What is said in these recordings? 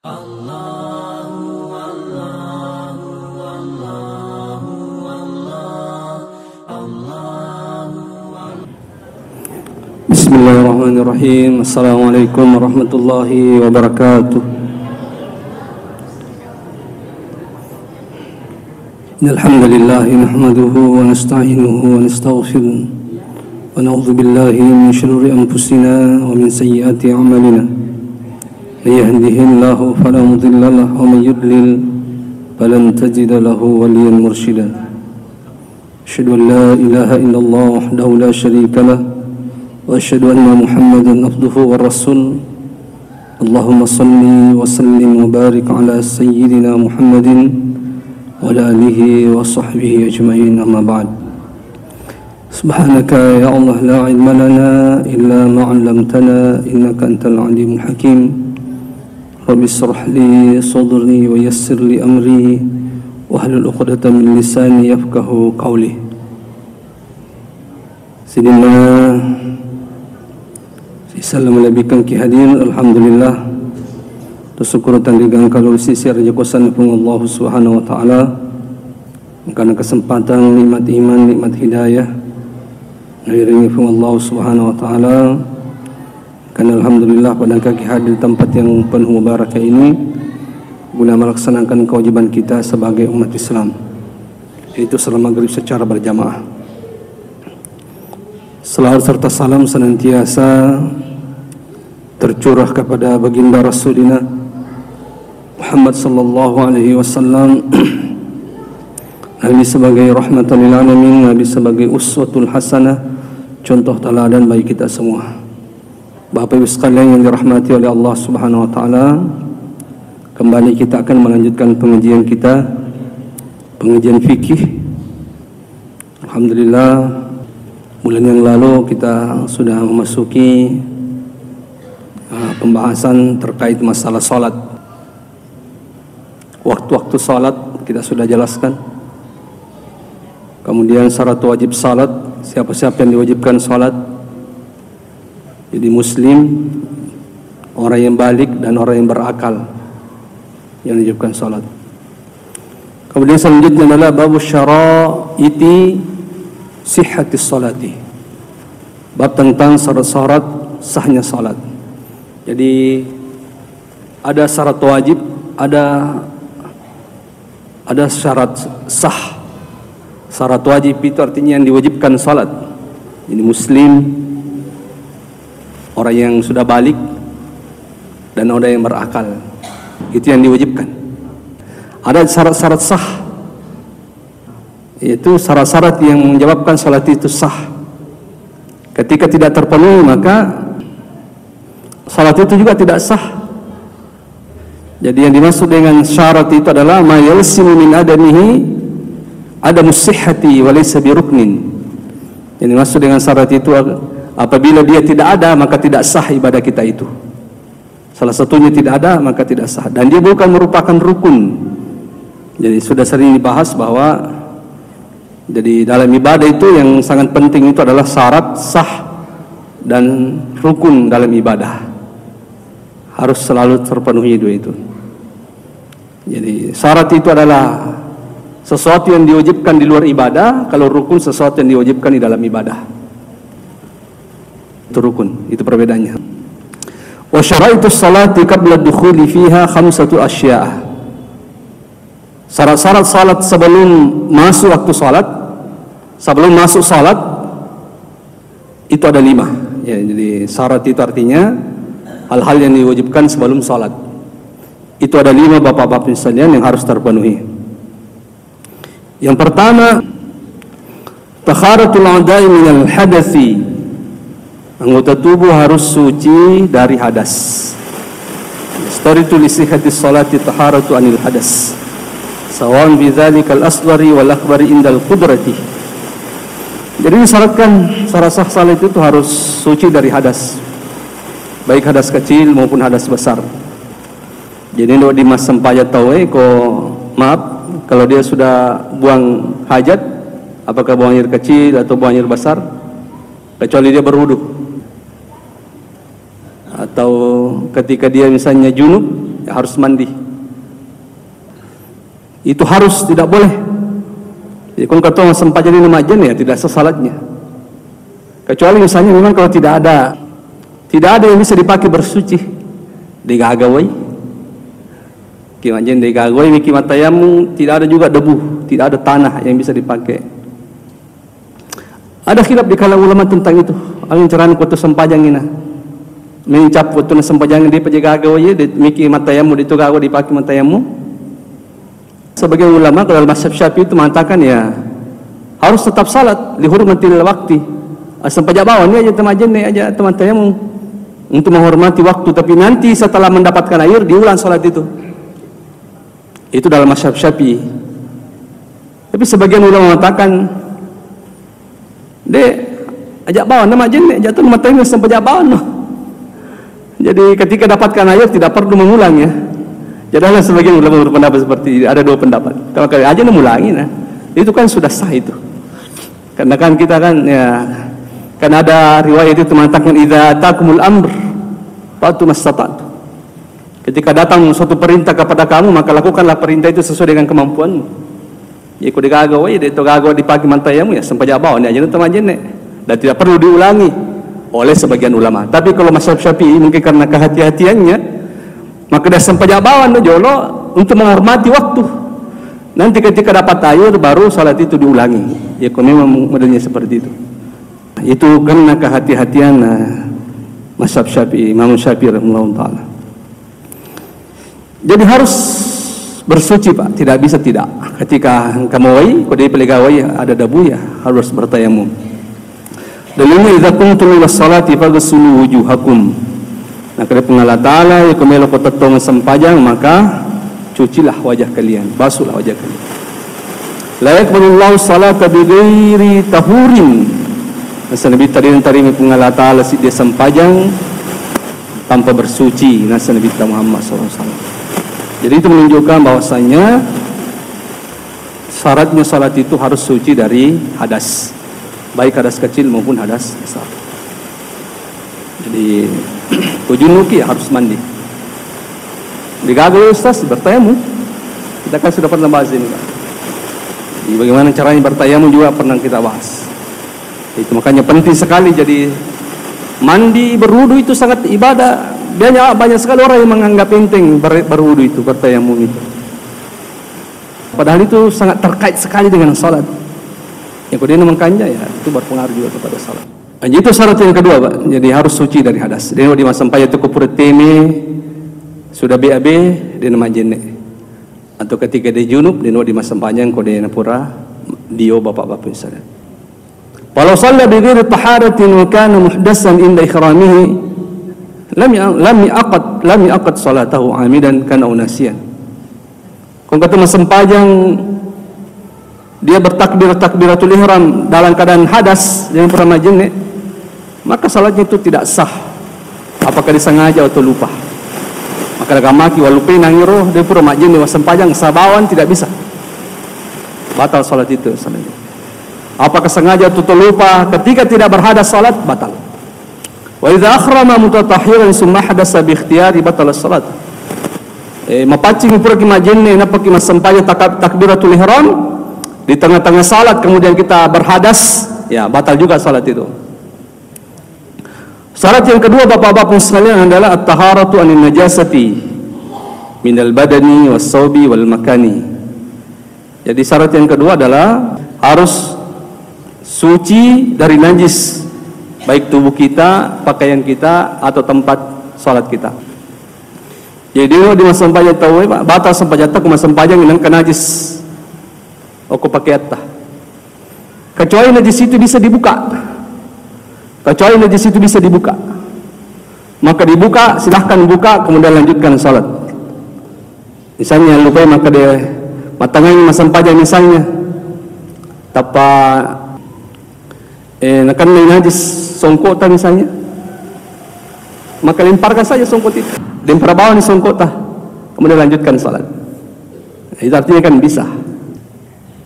Bismillahirrahmanirrahim. Assalamualaikum warahmatullahi wabarakatuh. Alhamdulillah nahmaduhu wa nasta'inuhu wa nastaghfiruh wa na'udzu billahi min shururi anfusina wa min sayyiati a'malina. May yahdihillahu fala mudilla lahu wa may yudlil falan tajida lahu waliyyan mursyida. Asyhadu an la ilaha illallah wahdahu la syarika lahu wa asyhadu anna Muhammadan abduhu wa rasul. Allahumma salli wa sallim wa barik ala sayyidina Muhammadin wa ala alihi wa sahbihi ajma'in, amma ba'd. Subhanaka ya Allah la ilma lana illa ma 'allamtana innaka antal alimul hakim. Rabbi shrah li sadri wa yassir li amri wahlul 'uqdatam min lisani yafqahu qawli. Sidina salam lebihkan ki hadir, alhamdulillah tersyukur tandingan kalau sisi raja kuasa pun Allah Subhanahu wa taala karena kesempatan nikmat iman, nikmat hidayah ngairingi pun Allah Subhanahu wa taala. Karena alhamdulillah pada kaki hadir tempat yang penuh barakah ini guna melaksanakan kewajiban kita sebagai umat Islam, yaitu salat maghrib secara berjamaah. Salawat serta salam senantiasa tercurah kepada baginda Rasulina Muhammad sallallahu alaihi wasallam, Nabi sebagai rahmatan lil alamin, Nabi sebagai uswatul hasanah, contoh teladan bagi kita semua. Bapak Ibu sekalian yang dirahmati oleh Allah Subhanahu wa taala, kembali kita akan melanjutkan pengajian kita, pengajian fikih. Alhamdulillah, bulan yang lalu kita sudah memasuki pembahasan terkait masalah salat. Waktu-waktu salat kita sudah jelaskan. Kemudian syarat wajib salat, siapa-siapa yang diwajibkan salat. Jadi muslim, orang yang balik dan orang yang berakal yang diwajibkan salat. Kemudian selanjutnya adalah bab syara'iti sihhatis salati. Bab tentang syarat-syarat sahnya salat. Jadi ada syarat wajib, ada syarat sah. Syarat wajib itu artinya yang diwajibkan salat. Ini muslim, orang yang sudah balik, dan orang yang berakal. Itu yang diwajibkan. Ada syarat-syarat sah, yaitu syarat-syarat yang menyebabkan salat itu sah. Ketika tidak terpenuhi maka salat itu juga tidak sah. Jadi yang dimaksud dengan syarat itu adalah ma yalsimu min adamihi adamus sihhati wa laysa biruknin. Yang dimaksud dengan syarat itu apabila dia tidak ada maka tidak sah ibadah kita itu. Salah satunya tidak ada maka tidak sah, dan dia bukan merupakan rukun. Jadi sudah sering dibahas bahwa jadi dalam ibadah itu yang sangat penting itu adalah syarat sah dan rukun dalam ibadah. Harus selalu terpenuhi dua itu. Jadi syarat itu adalah sesuatu yang diwajibkan di luar ibadah, kalau rukun sesuatu yang diwajibkan di dalam ibadah. Itu rukun, itu perbedaannya. Wa syara'itus salati qabla dukhuli fiha khamsatu asya'. Syarat-syarat salat sebelum masuk waktu salat, sebelum masuk salat itu ada 5. Ya, jadi syarat itu artinya hal-hal yang diwajibkan sebelum salat. Itu ada 5 bapak-bapak sekalian yang harus terpenuhi. Yang pertama, taharatul a'da'i minal hadathi. Anggota tubuh harus suci dari hadas. Staritu li sihhatis salati taharatu anil hadas. Sawan bidzalikal asghari wal akbari indal qudrati. Jadi disyaratkan syarat sah salat itu harus suci dari hadas, baik hadas kecil maupun hadas besar. Jadi kalau di mas sempayat tahu maaf, kalau dia sudah buang hajat, apakah buang air kecil atau buang air besar, kecuali dia berwudu. Atau ketika dia misalnya junub, ya harus mandi. Itu harus, tidak boleh. Jadi kalau kata orang sempajang ini majen ya tidak sah salatnya. Kecuali misalnya memang kalau tidak ada yang bisa dipakai bersuci, digagawai. Kimajen digagawai, miki matayamu, tidak ada juga debu, tidak ada tanah yang bisa dipakai. Ada khilaf di kalangan ulama tentang itu. Angin ceran kutu sempajang ini. Mencap kutu sempajang di pejagagawai, miki matayamu itu gagawai dipakai matayamu. Sebagian ulama kalau mazhab Syafi'i itu mengatakan ya harus tetap salat lihurmatil waqti. Asal pajabawan ni aja temajen ni aja teman tayammum untuk menghormati waktu, tapi nanti setelah mendapatkan air diulang salat itu. Itu dalam mazhab Syafi'i. Tapi sebagian ulama mengatakan ajak bawan nama jen ni ajak tu mata ini sampai ajak bawan no. Jadi ketika dapatkan air tidak perlu mengulang ya. Jadi ada sebagian ulama berpendapat seperti ada dua pendapat. Kalau kali aja mengulangi nah, itu kan sudah sah itu. Karena kan kita kan ya kan ada riwayat itu mengatakan idza takumul amr fatu mastata'tu. Ketika datang suatu perintah kepada kamu maka lakukanlah perintah itu sesuai dengan kemampuanmu. Ya kau digagawa ya itu gagawa di pagi mantayamu ya sampai jabaw ni aja teman jenek dan tidak perlu diulangi oleh sebagian ulama. Tapi kalau mazhab Syafi'i mungkin karena kehati-hatiannya maka dah sampai jabawan jolo untuk menghormati waktu. Nanti ketika dapat air baru salat itu diulangi. Ya kalau memang modelnya seperti itu. Itu karena kehati-hatian mazhab Syafi'i, Imam Syafi'i rahimahullah taala. Jadi harus bersuci Pak, tidak bisa tidak. Ketika kamawai, kode pelegawai ada debu ya harus bertayamum. Dalilnya idza kuntum ila salati faghsilu wujuhakum. Nah, kalau Allah Ta'ala ya kemelo kota tong sempajang maka cucilah wajah kalian, basuhlah wajah kalian. La yaqbalullahu salata bighairi tahurin. Nasa Nabi tarin Allah Ta'ala si dia sempajang tanpa bersuci. Nasa Nabi Muhammad SAW. Jadi itu menunjukkan bahwasanya syaratnya salat itu harus suci dari hadas, baik hadas kecil maupun hadas besar. Jadi tujunuki harus mandi. Digagol Ustaz bertayamum. Kita kan sudah pernah bahas ini Pak. Jadi bagaimana caranya bertayamum juga pernah kita bahas. Itu makanya penting sekali. Jadi mandi berwudu itu sangat ibadah. Banyak sekali orang yang menganggap penting berwudu itu, bertayamum itu. Padahal itu sangat terkait sekali dengan salat. Yang kemudian mengkanja ya itu berpengaruh juga kepada salat. Itu syarat yang kedua Pak. Jadi harus suci dari hadas. Dia di masa sampaya itu kupur teme sudah BAB dia nama jene. Atau ketika dia junub dia di masa panjang kode napura dio bapak-bapak misalnya. Walau shalla bi ghairi taharatin wa kana muhdatsan inda ikhramihi lam yaqad salatahu amidan kana unasian. Kalau kata masa panjang dia takbiratul ihram dalam keadaan hadas dengan pernah jene, maka salatnya itu tidak sah. Apakah disengaja atau lupa? Maka dagamaki walupi nangiro dia pura majin di wasempajang sabawan tidak bisa. Batal salat itu salatnya. Apakah sengaja atau lupa? Ketika tidak berhadas salat batal. Wa idza akhrama mutatahhiran summa hadasa bi ikhtiyari batal salat. Mapacing pura ki majin ni napa ki masempajang takbiratul ihram di tengah-tengah salat kemudian kita berhadas ya batal juga salat itu. Syarat yang kedua bapak-bapak sekalian adalah at-taharatu anin najasati minal badani was-saubi wal makani. Jadi syarat yang kedua adalah harus suci dari najis baik tubuh kita, pakaian kita atau tempat salat kita. Jadi di masa sempajang tahu batal sempajang tak masa sempajang dengan najis. Aku pakai atta. Kecuali najis itu bisa dibuka. Kecuali najis itu bisa dibuka, maka dibuka, silahkan buka, kemudian lanjutkan salat. Misalnya lupa maka dia matangin masam pajang misalnya, tapa nakan najis songkota misalnya, maka lemparkan saja songkot itu, lempar bawah ni songkota, kemudian lanjutkan salat. Itu artinya kan bisa.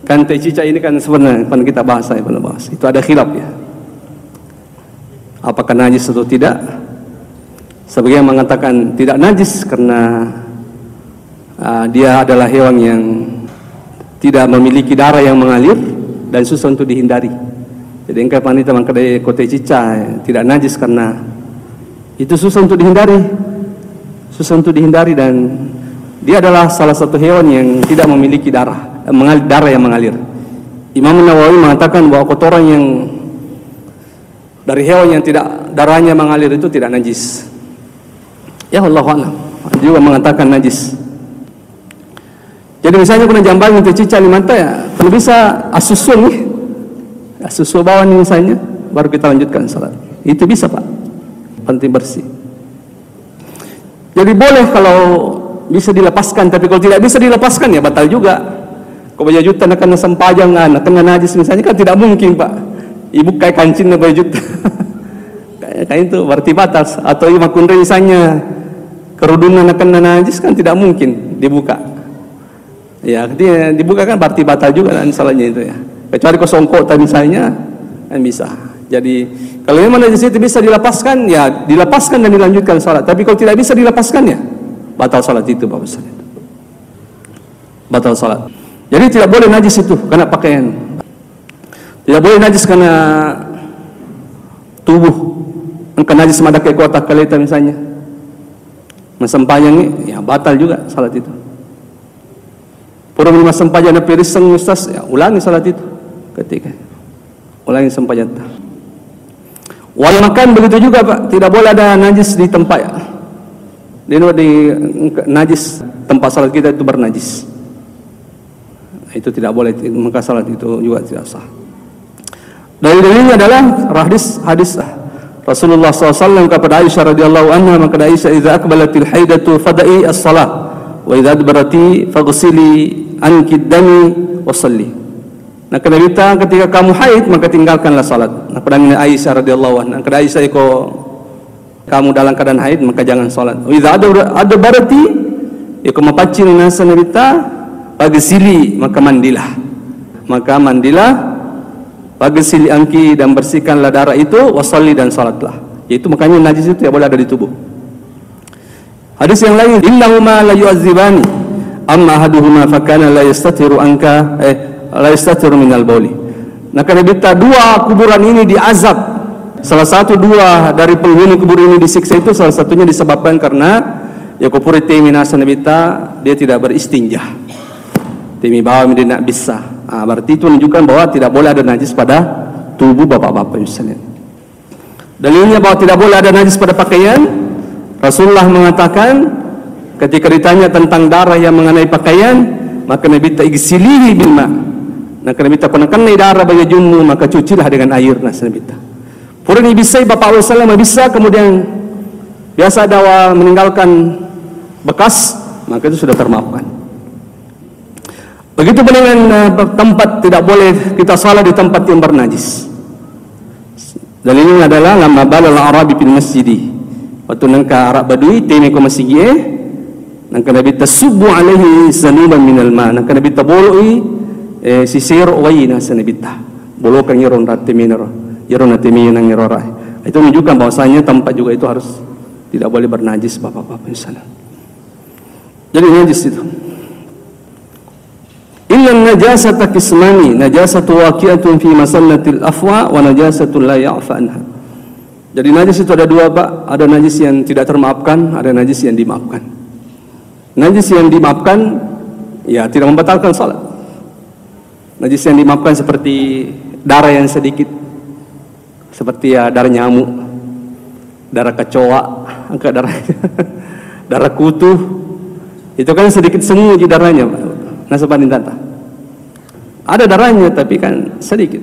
Kan cica ini kan sebenarnya pernah kita bahas, itu ada khilaf ya. Apakah najis atau tidak? Sebagian mengatakan tidak najis karena dia adalah hewan yang tidak memiliki darah yang mengalir dan susah untuk dihindari. Jadi engkau panita mangkadai kote cica tidak najis karena itu susah untuk dihindari. Susah untuk dihindari dan dia adalah salah satu hewan yang tidak memiliki darah yang mengalir. Imam Nawawi mengatakan bahwa kotoran yang dari hewan yang tidak darahnya mengalir itu tidak najis. Ya Allah a'lam. Juga mengatakan najis. Jadi misalnya kena jambal untuk cica limanta ya, kalau bisa asusun nih. Asusun bawah nih misalnya, baru kita lanjutkan salat. Itu bisa Pak. Penting bersih. Jadi boleh kalau bisa dilepaskan, tapi kalau tidak bisa dilepaskan ya batal juga. Kau baju juta nak kena sempajang anak kena najis misalnya kan tidak mungkin Pak. Ibu kayak kancing na baju juta. Kayak itu berarti batal. Atau ibu makunre misalnya kerudungan nak kena najis kan tidak mungkin dibuka. Ya, ketika dibuka kan berarti batal juga kan salahnya itu ya. Kecuali kau songkok tadi misalnya kan bisa. Jadi kalau memang najis itu bisa dilepaskan ya dilepaskan dan dilanjutkan salat. Tapi kalau tidak bisa dilepaskan ya batal salat itu Bapak Ustaz. Batal salat. Jadi tidak boleh najis itu karena pakaian. Tidak boleh najis karena tubuh. Karena najis madak kayak kotak kaleta misalnya. Masempayang ya batal juga salat itu. Pura lima sempajana piriseng Ustaz ya ulangi salat itu ketika ulangi sempajana. Wal makan begitu juga Pak, tidak boleh ada najis di tempat ya. Di najis tempat salat kita itu bernajis. Itu tidak boleh, maka salat itu juga tidak sah. Dari dalilnya adalah hadis Rasulullah SAW kepada Aisyah radhiyallahu anha, maka Aisyah idza aqbalatil haidatu fada'i as-salah wa idza adbarati faghsili anki dami wa salli. Nah, ketika kamu haid maka tinggalkanlah salat. Nah, pedangnya Aisyah radhiyallahu anha. Kata Aisyah kamu dalam keadaan haid maka jangan salat. Wa idza adbarati ya kamu pacin nasa nabita pagisili maka mandilah. Maka mandilah pagisili anki dan bersihkanlah darah itu wasalli dan salatlah. Yaitu makanya najis itu tidak boleh ada di tubuh. Hadis yang lain innahuma la yu'adzibani amma ahaduhuma fakana la yastatiru anka la yastatiru minal bauli. Nah, karena kita dua kuburan ini diazab. Salah satu dua dari penghuni kubur ini disiksa itu salah satunya disebabkan karena ya kupur temi nasa nabita dia tidak beristinjah. Temi bawa tidak bisa. Berarti itu menunjukkan bahwa tidak boleh ada najis pada tubuh bapak-bapak misalnya. Dalilnya bahwa tidak boleh ada najis pada pakaian. Rasulullah mengatakan ketika ditanya tentang darah yang mengenai pakaian, maka Nabi ta'igsilihi bil ma'. Nah, Nabi ta konakan darah bagi junmu maka cucilah dengan air nas Nabi ta. Pura ni bisa Bapak Rasulullah bisa kemudian biasa dawa meninggalkan bekas, maka itu sudah termaafkan. Begitu dengan tempat tidak boleh kita salat di tempat yang bernajis. Dalilnya adalah lamma balal arabi fil masjid. Waktu nangka Arab Badui teme ko masjid nangka Nabi tasubbu alaihi zanuban minal ma. Nangka Nabi taboloi sisir wayna sanabita. Bolokan yeron ratiminer. Yeron ratiminer nang yerora. Itu menunjukkan bahwasanya tempat juga itu harus tidak boleh bernajis Bapak-bapak misalnya. Jadi najis itu. Illa najasata kismani, najasatu waqi'atun fi masallatil afwa wa najasatu la ya'fa anha. Jadi najis itu ada dua Pak, ada najis yang tidak termaafkan, ada najis yang dimaafkan. Najis yang dimaafkan ya tidak membatalkan salat. Najis yang dimaafkan seperti darah yang sedikit, seperti ya darah nyamuk, darah kecoa, angka darah kutu, itu kan sedikit semu di darahnya Pak. Nasabanin tanta. Ada darahnya tapi kan sedikit.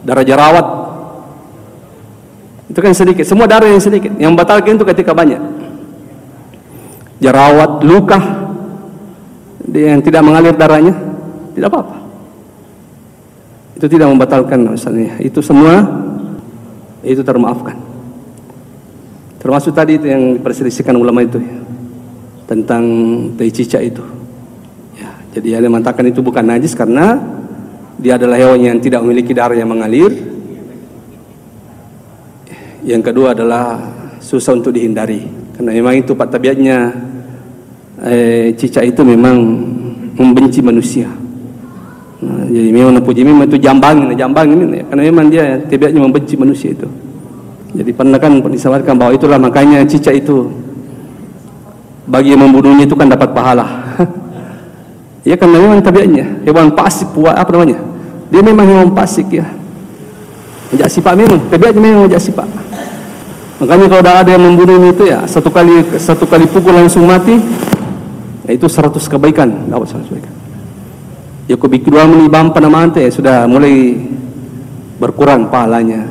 Darah jerawat itu kan sedikit. Semua darah yang sedikit. Yang membatalkan itu ketika banyak. Jerawat, luka yang tidak mengalir darahnya tidak apa-apa. Itu tidak membatalkan misalnya. Itu semua itu termaafkan. Termasuk tadi itu yang diperselisihkan ulama itu ya, tentang tai cicak itu. Jadi dia mengatakan itu bukan najis karena dia adalah hewan yang tidak memiliki darah yang mengalir. Yang kedua adalah susah untuk dihindari karena memang itu Pak tabiatnya cicak itu memang membenci manusia. Nah, jadi memang puji memang itu jambang ini, karena memang dia tabiatnya membenci manusia itu. Jadi pernah kan disampaikan bahwa itulah makanya cicak itu bagi yang membunuhnya itu kan dapat pahala. Ya karena memang tabiatnya hewan pasik, apa namanya? Dia memang hewan pasik ya. Ajak sifat memang, tabiatnya memang ajak sifat. Makanya kalau ada yang membunuh itu ya satu kali pukul langsung mati, ya itu 100 kebaikan, dapat 100 kebaikan. Ya kau bikin dua menibam panamante ya sudah mulai berkurang pahalanya.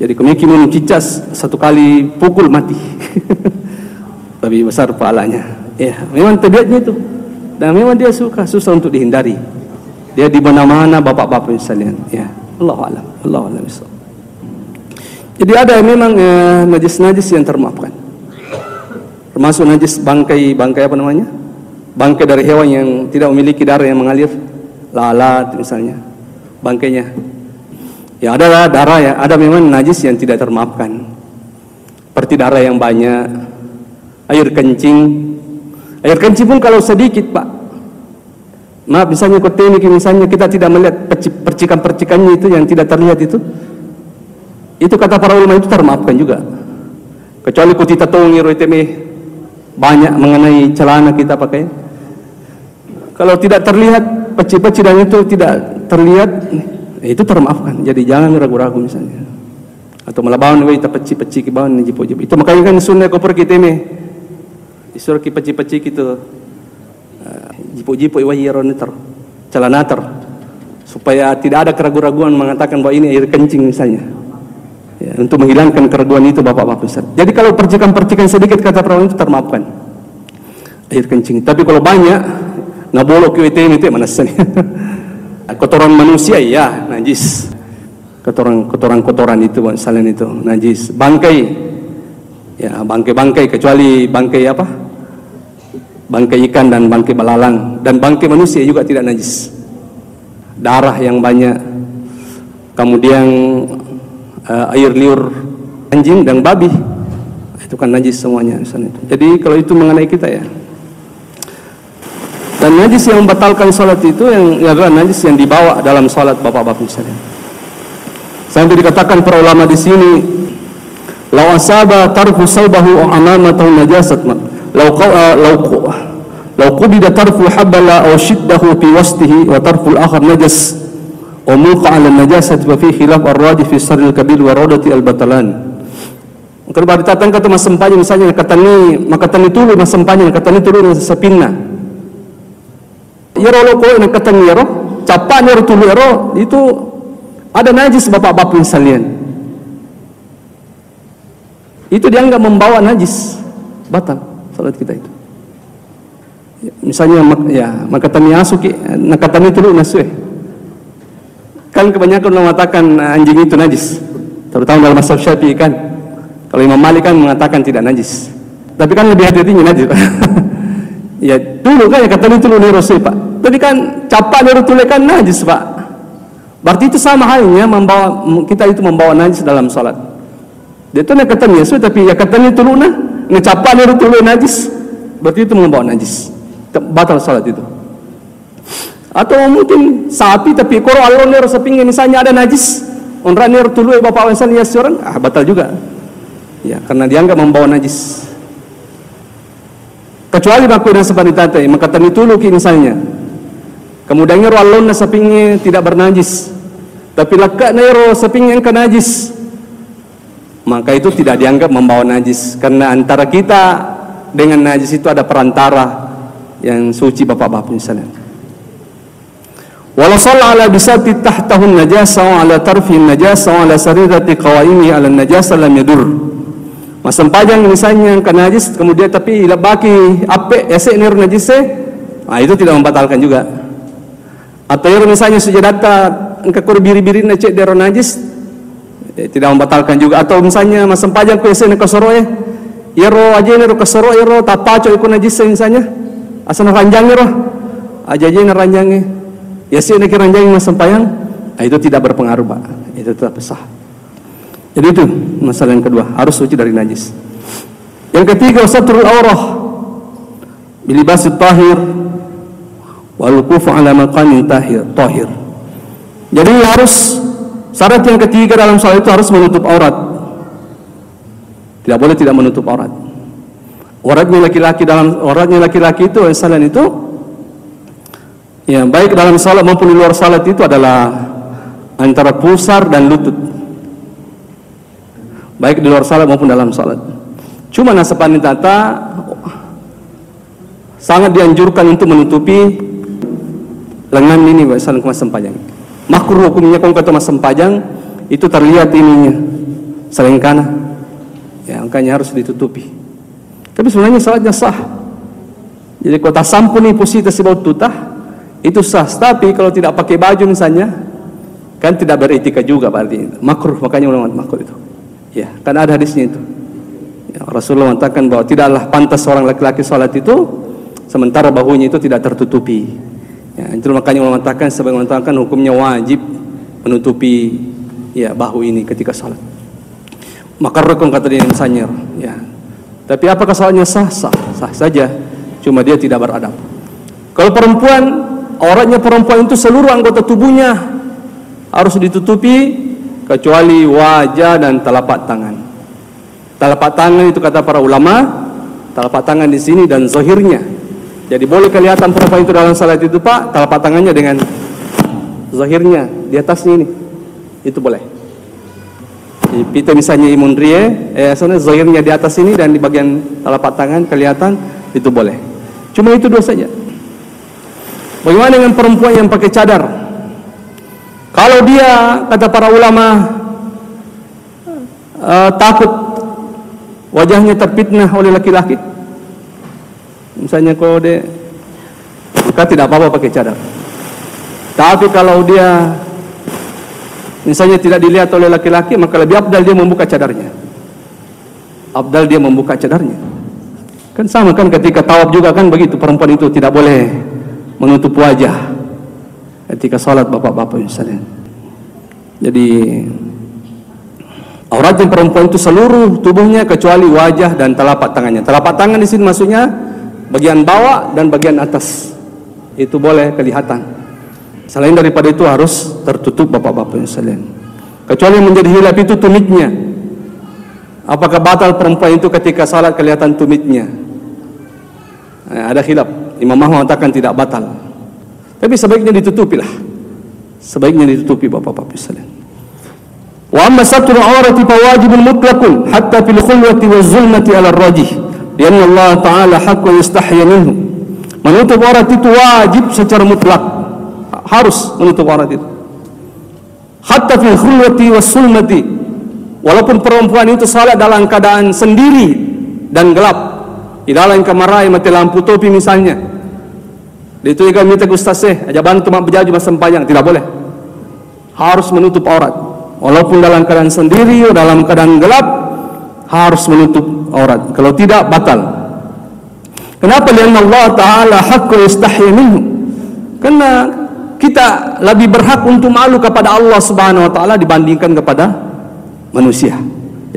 Jadi kemungkinan cicas satu kali pukul mati, lebih besar pahalanya. Ya memang tabiatnya itu, dan memang dia susah untuk dihindari. Dia di mana-mana bapak-bapak sekalian. Ya Allah alam, Allah alam. Jadi ada memang najis-najis yang termaafkan. Termasuk najis bangkai apa namanya? Bangkai dari hewan yang tidak memiliki darah yang mengalir, lalat misalnya, bangkainya. Ya ada darah ya, ada memang najis yang tidak termaafkan. Seperti darah yang banyak, air kencing. Air kencing pun kalau sedikit, Pak. Maaf, misalnya koteknik, misalnya kita tidak melihat percikan-percikannya itu yang tidak terlihat itu kata para ulama itu termaafkan juga. Kecuali kita tahu banyak mengenai celana kita pakai. Kalau tidak terlihat peci-peci dan itu tidak terlihat, itu termaafkan. Jadi jangan ragu-ragu misalnya. Atau melawan kita peci-peci ke bawah jipo-jipo. Itu makanya kan sunnah koper kita disuruh ki peci-peci gitu. Jipo-jipo iwahiron celana supaya tidak ada keraguan-raguan mengatakan bahwa ini air kencing misalnya. Ya, untuk menghilangkan keraguan itu bapak-bapak besar. Jadi kalau percikan-percikan sedikit kata perawan itu termaafkan air kencing. Tapi kalau banyak nabolok itu mana sih? Kotoran manusia ya najis. Kotoran itu selain itu najis. Bangkai ya bangkai kecuali bangkai apa? Bangkai ikan dan bangkai belalang, dan bangkai manusia juga tidak najis. Darah yang banyak, kemudian air liur anjing dan babi, itu kan najis semuanya. Jadi kalau itu mengenai kita ya. Dan najis yang membatalkan salat itu yang adalah najis yang dibawa dalam salat bapak-bapak sekalian. Sampai dikatakan para ulama di sini, law asaba tarfu saubahu amamatahu najasat ma. Law qubida tarfu habala aw shiddahu fi wasdihi wa tarfu al-akhar najas. Umuqa ala najasat wa fi khilaf ar-rajih fi saril kabir wa radati al-batalan. Kalau beritakan kata mas sempanya misalnya makatani tulu mas sempanya katani tulu mas sapinna. Yaro loko na katani yaro, capan yaro tulu yaro itu ada najis bapak-bapak sekalian. Itu dianggap membawa najis, batal salat kita itu. Misalnya ya makatani asuki nakatani tulu nasue. Kan kebanyakan mengatakan anjing itu najis, terutama dalam mazhab Syafi'i kan. Kalau Imam Malik kan mengatakan tidak najis, tapi kan lebih hati-hatinya najis. Ya dulu kan ya katanya itu lu Rasul Pak, tapi kan capak dari tulekan najis Pak. Berarti itu sama halnya membawa kita itu membawa najis dalam salat. Dia itu nak katanya Yesus, tapi ya katanya itu lu capak dari tule najis, berarti itu membawa najis, batal salat itu. Atau mungkin sapi tapi koro alon nero sapingnya misalnya ada najis, onra nero tulu bapak misalnya seorang batal juga. Ya karena dianggap membawa najis. Kecuali baku dan sepanitate maka tani tulu misalnya. Kemudian nero alon sapingnya tidak bernajis, tapi laka nero sapingnya yang najis, maka itu tidak dianggap membawa najis karena antara kita dengan najis itu ada perantara yang suci bapak-bapak misalnya. Walau shalla ala bisati tahtahu najasa wa ala tarfi najasa wa ala sarirati qawaimi ala najasa lam yadur. Masam pajang misalnya ke najis kemudian tapi baki ape esek nir najis itu tidak membatalkan juga. Atau misalnya sujudata engka kur biri-biri cek dero najis tidak membatalkan juga. Atau misalnya masam pajang ku esek ke soroe yero aja nero ke soroe yero tapaco iku najis misalnya asana ranjang yero aja ranjangnya. Ya sih nak ranjang mas sempayang, itu tidak berpengaruh Pak, itu tetap sah. Jadi itu masalah yang kedua, harus suci dari najis. Yang ketiga satrul aurah, bilibasi tahir wal wuqufu ala maqamin tahir. Jadi harus syarat yang ketiga dalam salat itu harus menutup aurat. Tidak boleh tidak menutup aurat. Auratnya laki-laki itu salat itu ya, baik dalam salat maupun di luar salat itu adalah antara pusar dan lutut. Baik di luar salat maupun dalam salat. Cuma nasapan tata sangat dianjurkan untuk menutupi lengan ini saling masam pajang. Makruh hukumnya kalau kata masam pajang itu terlihat ininya selengkana. Ya, angkanya harus ditutupi. Tapi sebenarnya salatnya sah. Jadi kalau tak sampuni posisi tersebut tutah itu sah. Tapi kalau tidak pakai baju misalnya kan tidak beretika juga berarti makruh, makanya ulama makruh itu. Ya, kan ada hadisnya itu. Ya, Rasulullah mengatakan bahwa tidaklah pantas seorang laki-laki salat itu sementara bahunya itu tidak tertutupi. Ya, itu makanya ulama mengatakan sebagai mengatakan hukumnya wajib menutupi ya bahu ini ketika salat. Maka rukun kata dia misalnya ya. Tapi apakah salatnya sah? Sah saja. Cuma dia tidak beradab. Kalau perempuan, auratnya perempuan itu seluruh anggota tubuhnya harus ditutupi kecuali wajah dan telapak tangan. Telapak tangan itu kata para ulama, telapak tangan di sini dan zahirnya. Jadi boleh kelihatan perempuan itu dalam salat itu Pak, telapak tangannya dengan zahirnya di atasnya ini. Itu boleh. Kita misalnya imunrie, soalnya zahirnya di atas ini dan di bagian telapak tangan kelihatan, itu boleh. Cuma itu dua saja. Bagaimana dengan perempuan yang pakai cadar? Kalau dia kata para ulama takut wajahnya terfitnah oleh laki-laki, misalnya kalau dia, maka tidak apa-apa pakai cadar. Tapi kalau dia misalnya tidak dilihat oleh laki-laki, maka lebih abdal dia membuka cadarnya. Abdal dia membuka cadarnya. Kan sama kan ketika tawaf juga kan begitu, perempuan itu tidak boleh menutup wajah ketika salat bapak-bapak misalnya. Jadi auratnya perempuan itu seluruh tubuhnya kecuali wajah dan telapak tangannya. Telapak tangan di sini maksudnya bagian bawah dan bagian atas. Itu boleh kelihatan. Selain daripada itu harus tertutup bapak-bapak yang sekalian. Kecuali yang menjadi hilaf itu tumitnya. Apakah batal perempuan itu ketika salat kelihatan tumitnya? Ada hilaf. Imam Ahmad mengatakan tidak batal. Tapi sebaiknya ditutupilah. Sebaiknya ditutupi bapak-bapak yang sekalian. Wa amma satru awrati fa wajibun mutlaqun hatta fil khulwati waz zulmati ala ar-rajih. Lianna Allah Ta'ala haqqun yastahya minhu. Menutup aurat itu wajib secara mutlak. Harus menutup aurat itu. Hatta fil khulwati was sulmati. Walaupun perempuan itu salat dalam keadaan sendiri dan gelap, di dalam kamar mati lampu topi misalnya, itu juga minta Ustaz aja bantu mak berjaju masam panjang, tidak boleh. Harus menutup aurat. Walaupun dalam keadaan sendiri, dalam keadaan gelap, harus menutup aurat. Kalau tidak batal. Kenapa? Lianna Allah Ta'ala haqqu yastahyi minhu. Karena kita lebih berhak untuk malu kepada Allah Subhanahu wa taala dibandingkan kepada manusia.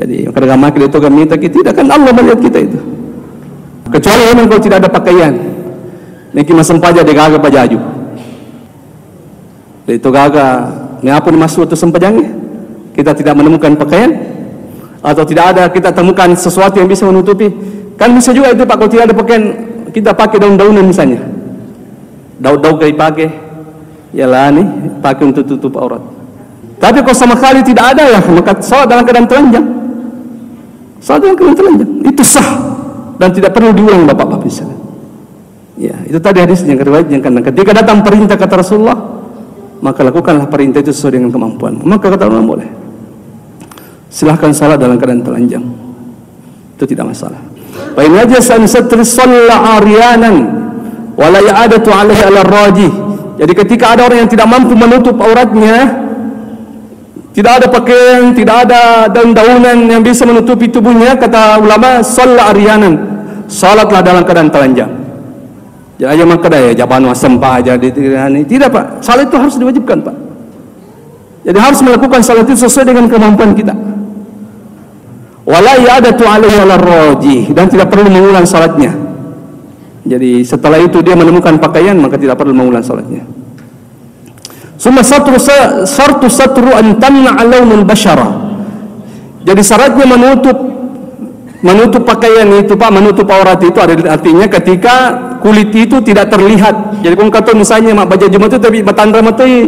Jadi kadang-kadang kita itu minta kita tidak, kan Allah melihat kita itu. Kecuali memang kalau tidak ada pakaian. Niki masam paja de gaga bajaju. Itu gaga ni apa masuk itu sempajangnya? Kita tidak menemukan pakaian atau tidak ada kita temukan sesuatu yang bisa menutupi. Kan bisa juga itu Pak, kalau tidak ada pakaian kita pakai daun-daunan misalnya. Daun-daun kayak pakai ialah nih pakai untuk tutup aurat. Tapi kalau sama sekali tidak ada ya, maka salat dalam keadaan telanjang. Salat dalam keadaan telanjang itu sah dan tidak perlu diulang bapak-bapak misalnya. Ya, itu tadi hadis yang riwayatnya kan ketika datang perintah kata Rasulullah, maka lakukanlah perintah itu sesuai dengan kemampuan. Maka kata ulama boleh. Silahkan salat dalam keadaan telanjang. Itu tidak masalah. Fa in najasa an satri shalla aryanan wa la ya'adatu alaihi ala rajih. Jadi ketika ada orang yang tidak mampu menutup auratnya, tidak ada pakaian, tidak ada daun-daunan yang bisa menutupi tubuhnya, kata ulama, shalla aryanan, salatlah dalam keadaan telanjang. Jangan aja maka dah ya jaban wasem Pak aja ini. Tidak Pak, salat itu harus diwajibkan Pak. Jadi harus melakukan salat itu sesuai dengan kemampuan kita. Wala ya'adatu alaihi ala rajih, dan tidak perlu mengulang salatnya. Jadi setelah itu dia menemukan pakaian, maka tidak perlu mengulang salatnya. Summa satru an tamna'a launul basyara. Jadi syaratnya menutup pakaian itu Pak, menutup aurat itu artinya ketika kulit itu tidak terlihat. Jadi kalau kata misalnya mak baju Jumat itu tapi batandra matai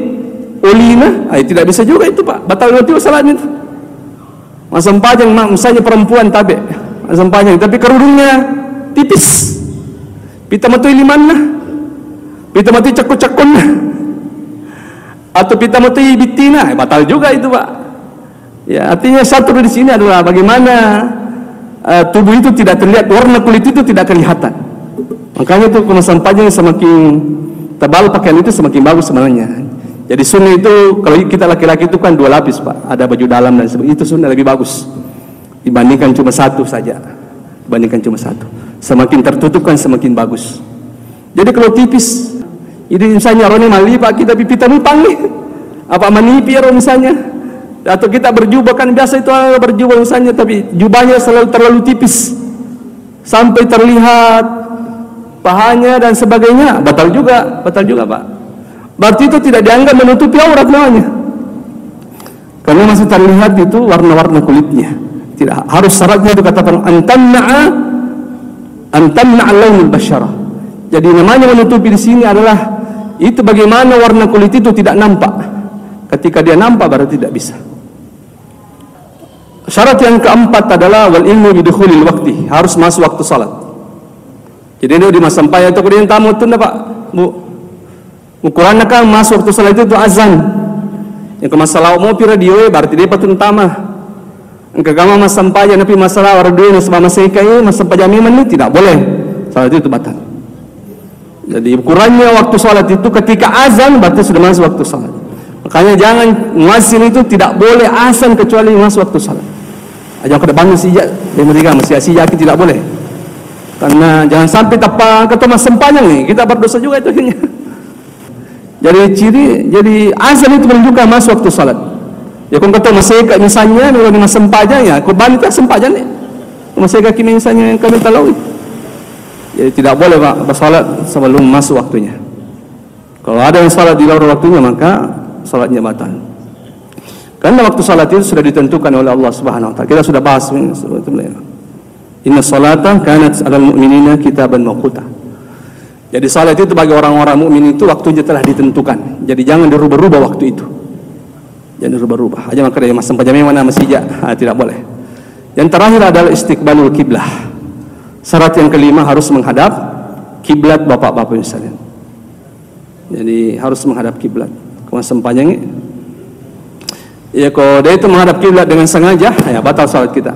olina, tidak bisa juga itu Pak. Batal nanti salatnya itu. Masam panjang mak misalnya perempuan tabe, masam panjang tapi kerudungnya tipis. Pita matai limanna. Pita matai cakun-cakunna. Atau pita matai bitina, batal juga itu Pak. Ya, artinya satu di sini adalah bagaimana tubuh itu tidak terlihat, warna kulit itu tidak kelihatan. Makanya itu kemasan panjang semakin tebal pakaian itu semakin bagus sebenarnya. Jadi sunnah itu kalau kita laki-laki itu kan 2 lapis Pak, ada baju dalam dan sebagainya. Itu sunnah lebih bagus dibandingkan cuma 1 saja. Dibandingkan cuma 1. Semakin tertutup kan semakin bagus. Jadi kalau tipis, ini misalnya orang mali Pak kita pipita mipang nih, apa manipi orang misalnya. Atau kita berjubah kan biasa itu berjubah misalnya, tapi jubahnya selalu terlalu tipis sampai terlihat pahanya dan sebagainya, batal juga Pak. Berarti itu tidak dianggap menutupi aurat namanya, karena masih terlihat itu warna-warna kulitnya. Tidak harus syaratnya itu katakan antamna'a launul basyara. Jadi namanya menutupi di sini adalah itu bagaimana warna kulit itu tidak nampak. Ketika dia nampak berarti tidak bisa. Syarat yang keempat adalah wal ilmu bidukhulil waqti, harus masuk waktu salat. Jadi ini di masa sampaian itu kemudian tamu tunda Pak, Bu. Ukurannya kan masuk waktu salat itu azan. Yang ke masalah mau pi radio berarti dia patun tama. Engka gama masa sampaian tapi masalah radio ni sebab masih kai masa sampaian memang ini tidak boleh. Salat itu batal. Jadi ukurannya waktu salat itu ketika azan berarti sudah masuk waktu salat. Makanya jangan muazzin itu tidak boleh azan kecuali masuk waktu salat. Jangan kada bangun sijak dia mereka masih sijak tidak boleh. Karena jangan sampai tapa kata mas sempanyang nih, kita berdosa juga itu akhirnya. Jadi azan itu menunjukkan masuk waktu salat. Ya kalau kata masih misalnya kalau mas sempanyang ya, kurban itu sempanyang nih. Masih kaki misalnya yang kami tahu. Jadi tidak boleh Pak bersalat sebelum masuk waktunya. Kalau ada yang salat di luar waktunya maka salatnya batal. Karena waktu salat itu sudah ditentukan oleh Allah Subhanahu wa taala. Kita sudah bahas inna salata kanat 'alal mu'minina kitaban mawquta. Jadi salat itu bagi orang-orang mukmin itu waktunya telah ditentukan. Jadi jangan dirubah-rubah waktu itu. Jangan dirubah-rubah. Aja maka dia masam pajami mana masjid tidak boleh. Yang terakhir adalah istiqbalul kiblah. Syarat yang kelima harus menghadap kiblat bapak-bapak sekalian. Jadi harus menghadap kiblat. Kemasam panjangnya. Ya kalau dia itu menghadap kiblat dengan sengaja, ya batal salat kita.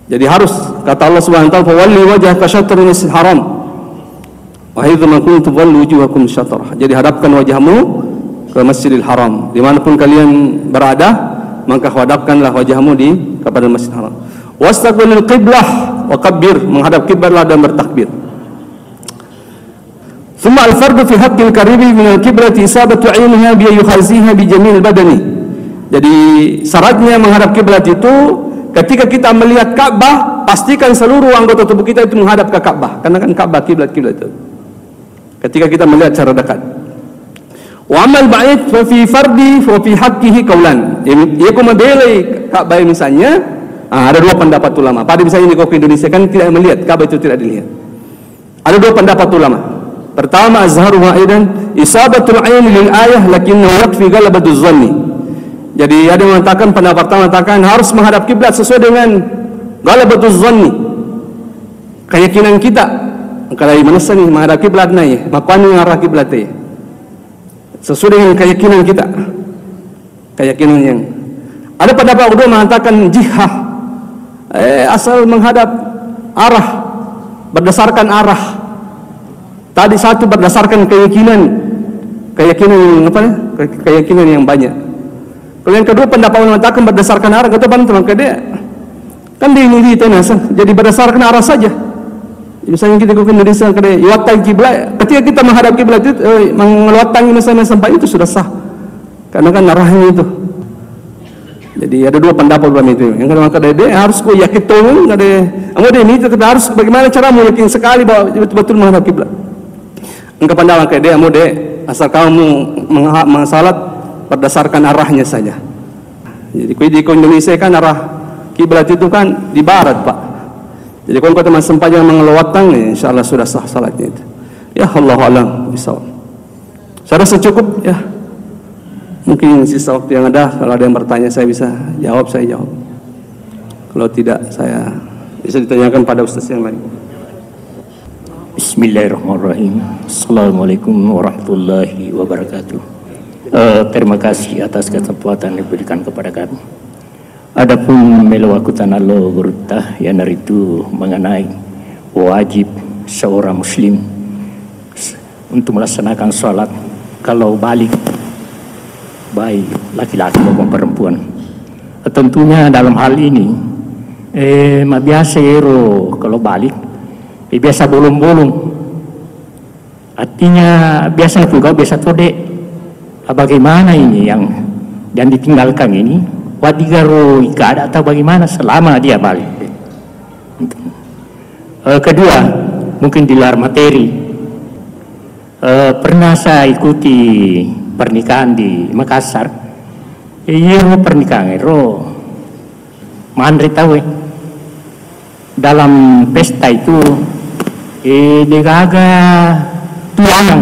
Jadi harus kata Allah Subhanahu wa taala, "Fawalli wajhaka syatrul masjidil haram. Wa haitsu ma kuntum wallu wujuhakum syatrah." Jadi hadapkan wajahmu ke Masjidil Haram. Dimanapun kalian berada, maka hadapkanlah wajahmu kepada Masjidil Haram. Wastaqbilul qiblah wa kabbir, menghadap kiblatlah dan bertakbir. Thumma al-fardu fi haqqil karibi min al-qiblati isabatu 'ainiha bi yukhaziha bi jamil badani. Jadi syaratnya menghadap kiblat itu ketika kita melihat Ka'bah, pastikan seluruh anggota tubuh kita itu menghadap ke Ka'bah, karena kan Ka'bah kiblat itu. Ketika kita melihat secara dekat. Wa amal ba'id fa fi fardi fa fi haqqihi qaulan. Ia kumabelai Ka'bah misalnya, ada 2 pendapat ulama. Pada misalnya ini kok ke Indonesia kan tidak melihat Ka'bah itu tidak dilihat. Ada 2 pendapat ulama. Pertama azharuha aidan isabatul ain lil ayah lakinnahu yakfi ghalabatu dhanni. Jadi ada yang mengatakan pendapat pertama mengatakan harus menghadap kiblat sesuai dengan ghalabatu dhanni. Keyakinan kita kalau manusia ni menghadap kiblat nai, maka ni arah kiblat dia. Sesuai dengan keyakinan kita. Keyakinan yang ada pendapat kedua mengatakan jihah. Asal menghadap arah berdasarkan arah. Tadi satu berdasarkan keyakinan yang banyak. Kalau yang kedua pendapat mengatakan berdasarkan arah, kata teman-teman dia kan ini jadi berdasarkan arah saja. Misalnya kita ke Indonesia kada iwatan kiblat, ketika kita menghadap kiblat itu mengeluatkan misalnya sampai itu sudah sah. Karena kan arahnya itu. Jadi ada 2 pendapat dalam itu. Yang kedua dia harus ku yakin tolong kada Kamu ini tetap harus bagaimana caramu yakin sekali bahwa betul-betul menghadap kiblat. Engkau pandangan kayak dia, dek, asal kamu mensalat berdasarkan arahnya saja. Jadi di Indonesia kan arah kiblat itu kan di barat, Pak. Jadi kalau kau teman sempajang mengelawatang, insya Allah sudah sah salatnya itu. Ya Allah alam, bisawab. Saya rasa cukup ya. Mungkin sisa waktu yang ada, kalau ada yang bertanya saya bisa jawab, saya jawab. Kalau tidak, saya bisa ditanyakan pada ustaz yang lain. Bismillahirrahmanirrahim. Assalamualaikum warahmatullahi wabarakatuh. Terima kasih atas kesempatan yang diberikan kepada kami. Adapun melakukan Allah berutah yang itu mengenai wajib seorang muslim untuk melaksanakan sholat kalau balik, baik laki-laki maupun perempuan. Tentunya dalam hal ini biasa kalau balik biasa bolong-bolong, artinya biasa juga biasa tode. Bagaimana ini yang ditinggalkan ini wadigaro ikada atau bagaimana selama dia balik. Kedua, mungkin di luar materi, pernah saya ikuti pernikahan di Makassar. Pernikahan mandri tahu dalam pesta itu digaga tuangan,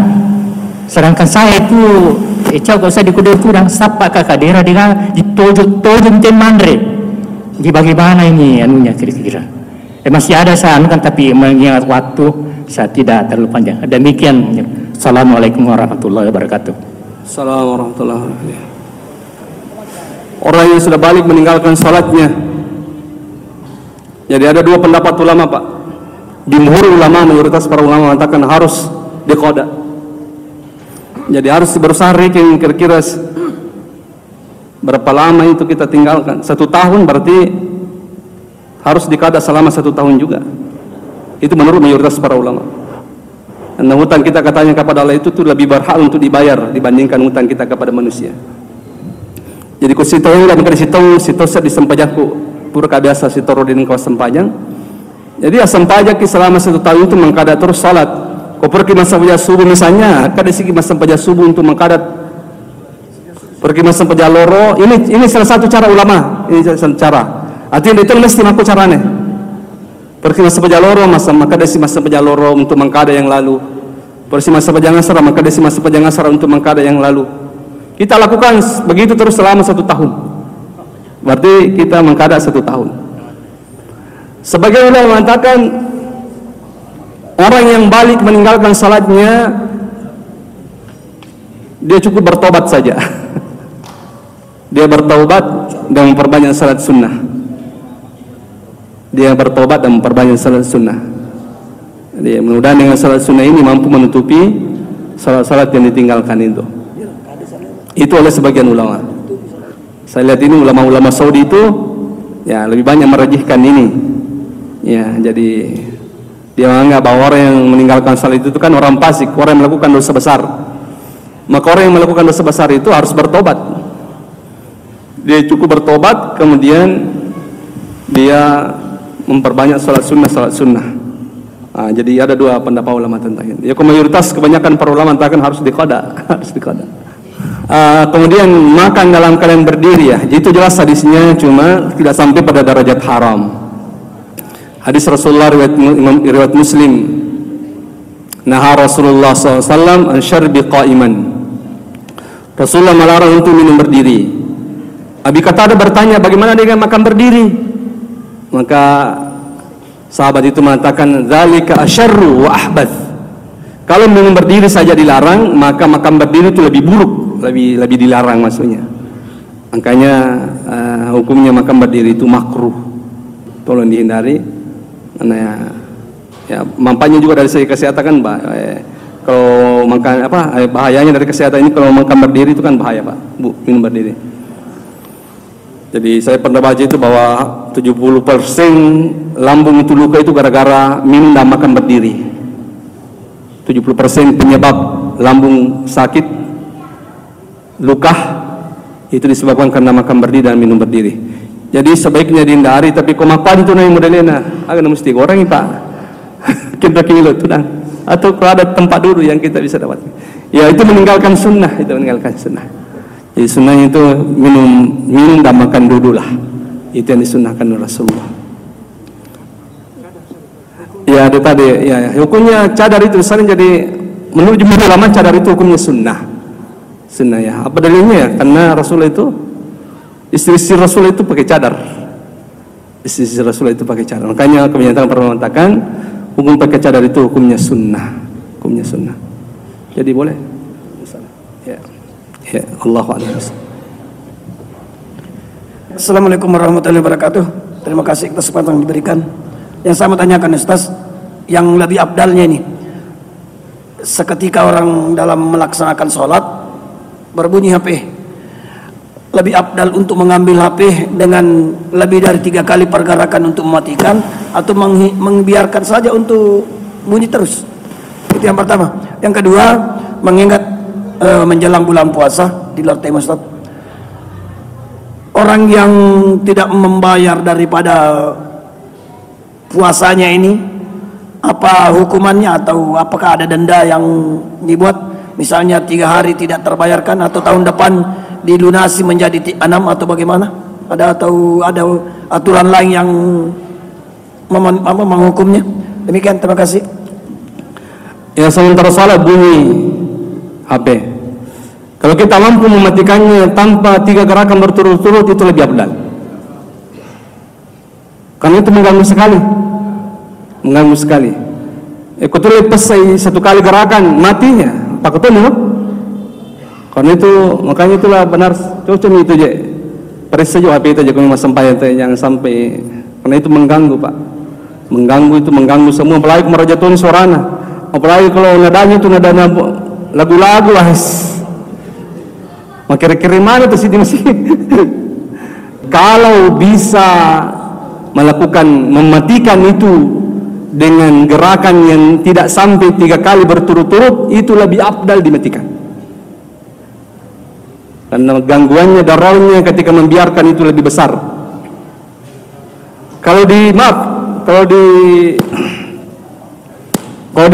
sedangkan saya itu kalau saya di kuda kurang sapa kakak daerah dengan ditojok ten mandre. Di bagaimana ini anunya kira-kira? Masih ada saya kan, tapi mengingat waktu saya tidak terlalu panjang. Demikian. Assalamualaikum warahmatullahi wabarakatuh. Assalamualaikum warahmatullahi wabarakatuh. Orang yang sudah balik meninggalkan salatnya. Jadi ada dua pendapat ulama, Pak. Jumhur ulama, mayoritas para ulama mengatakan harus diqada. Jadi harus berusaha ranking kira-kira berapa lama itu kita tinggalkan. 1 tahun berarti harus diqada selama 1 tahun juga. Itu menurut mayoritas para ulama. Karena hutang kita katanya kepada Allah itu tuh lebih berhak untuk dibayar dibandingkan hutang kita kepada manusia. Jadi ku sitong dan kada sitong disempajaku pura biasa sitoro din kau sempajang. Jadi sempajak selama 1 tahun itu mengkada terus salat. Kau pergi masa pajak subuh misalnya, kada sigi masa pajak subuh untuk mengkadat. Pergi masa pajak loro, ini salah satu cara ulama, ini salah cara. Artinya itu mesti mampu caranya. Pergi masa pajak loro, maka desi masa pajak loro untuk mengkada yang lalu. Pergi masa pajak ngasar, maka desi masa pajak ngasar untuk mengkada yang lalu. Kita lakukan begitu terus selama 1 tahun. Berarti kita mengkada 1 tahun. Sebagai ulama mengatakan orang yang balik meninggalkan salatnya, dia cukup bertobat saja. Dia bertobat dan memperbanyak salat sunnah. Dia bertobat dan memperbanyak salat sunnah. Jadi mudah-mudahan dengan salat sunnah ini mampu menutupi salat-salat yang ditinggalkan itu. Itu oleh sebagian ulama. Saya lihat ini ulama-ulama Saudi itu ya lebih banyak merajihkan ini. Ya, jadi dia menganggap bahwa orang yang meninggalkan salat itu kan orang fasik, orang yang melakukan dosa besar. Maka orang yang melakukan dosa besar itu harus bertobat. Dia cukup bertobat, kemudian dia memperbanyak salat sunnah. Jadi ada dua pendapat ulama tentang ini. Ya, mayoritas kebanyakan para ulama mengatakan harus diqada, harus diqada. Kemudian makan dalam keadaan berdiri, ya, itu jelas hadisnya, cuma tidak sampai pada derajat haram. Hadis Rasulullah riwayat Muslim. Naha Rasulullah SAW an syarbi qa'iman. Rasulullah melarang untuk minum berdiri. Abi Qatadah bertanya, bagaimana dengan makan berdiri? Maka sahabat itu mengatakan, dzalika asyarru wa ahbath. Kalau minum berdiri saja dilarang, maka makan berdiri itu lebih buruk, lebih dilarang maksudnya. Makanya hukumnya makan berdiri itu makruh. Tolong dihindari. Karena ya manfaatnya juga dari segi kesehatan kan, kalau makan bahayanya dari kesehatan ini kalau makan berdiri itu kan bahaya, Pak. Bu, minum berdiri. Jadi saya pernah baca itu bahwa 70% lambung itu luka itu gara-gara minum dan makan berdiri. 70% penyebab lambung sakit, luka itu disebabkan karena makan berdiri dan minum berdiri. Jadi sebaiknya dihindari, tapi komapan itu yang modelnya agak mesti goreng Pak. Kita kilo itu nah. Atau kalau ada tempat duduk yang kita bisa dapat. Ya itu meninggalkan sunnah, itu meninggalkan sunnah. Jadi sunnahnya itu minum dan makan dulu lah. Itu yang disunnahkan oleh Rasulullah. Ya ada tadi, ya hukumnya cadar itu sering jadi menurut jumhur ulama cadar itu hukumnya sunnah. Sunnah ya. Apa dalilnya ya? Karena Rasul itu istri-istri Rasul itu pakai cadar. Istri-istri Rasul itu pakai cadar. Makanya kebanyakan para ulama mengatakan hukum pakai cadar itu hukumnya sunnah. Hukumnya sunnah. Jadi boleh. Ya. Ya, Allahu a'lam. Assalamualaikum warahmatullahi wabarakatuh. Terima kasih atas kesempatan yang diberikan. Yang saya mau tanyakan Ustaz, yang lebih abdalnya ini, seketika orang dalam melaksanakan sholat berbunyi HP, lebih abdal untuk mengambil HP dengan lebih dari 3 kali pergerakan untuk mematikan, atau membiarkan saja untuk bunyi terus? Itu yang pertama. Yang kedua, mengingat menjelang bulan puasa di luar tema Ustaz, orang yang tidak membayar daripada puasanya ini, apa hukumannya, atau apakah ada denda yang dibuat? Misalnya 3 hari tidak terbayarkan, atau tahun depan dilunasi menjadi 6, atau bagaimana? Atau ada aturan lain yang menghukumnya? Demikian, terima kasih. Ya, sementara salat bunyi HP. Kalau kita mampu mematikannya tanpa 3 gerakan berturut-turut, itu lebih abdal. Karena itu mengganggu sekali. Mengganggu sekali. Kutu lepas 1 kali gerakan matinya. Pak ketemu. Karena itu, makanya itulah benar cocok itu je. Perisa juga HP itu aja kami sampai yang sampai, karena itu mengganggu Pak. Mengganggu, itu mengganggu semua. Apalagi merajatun suarana. Apalagi kalau nadanya itu nada lagu-lagu kira-kira mana tuh sini masih. Kalau bisa melakukan mematikan itu dengan gerakan yang tidak sampai 3 kali berturut-turut, itu lebih abdal dimatikan. Karena gangguannya, darahnya ketika membiarkan itu lebih besar. Kalau di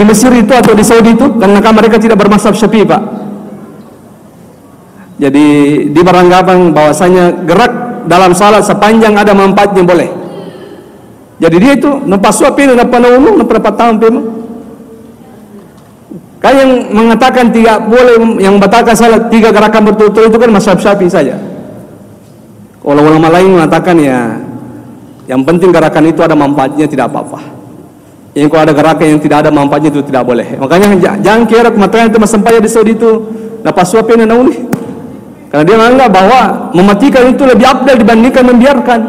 Mesir itu atau di Saudi itu, karena mereka tidak bermazhab Syafi'i Pak. Jadi di beranggapan bahwasanya gerak dalam salat sepanjang ada manfaatnya boleh. Jadi dia itu nampak suapi, nampak naunu, nampak tahun memang. Kan yang mengatakan tidak boleh, yang membatalkan salat 3 gerakan berturut-turut itu kan mazhab Syafi'i saja. Ulama lain mengatakan ya, yang penting gerakan itu ada manfaatnya, tidak apa-apa. Yang kalau ada gerakan yang tidak ada manfaatnya itu tidak boleh. Makanya jangan kira kematian itu sampai di Saudi itu nampak suapi dan naunu. Karena dia menganggap bahwa mematikan itu lebih abdal dibandingkan membiarkan.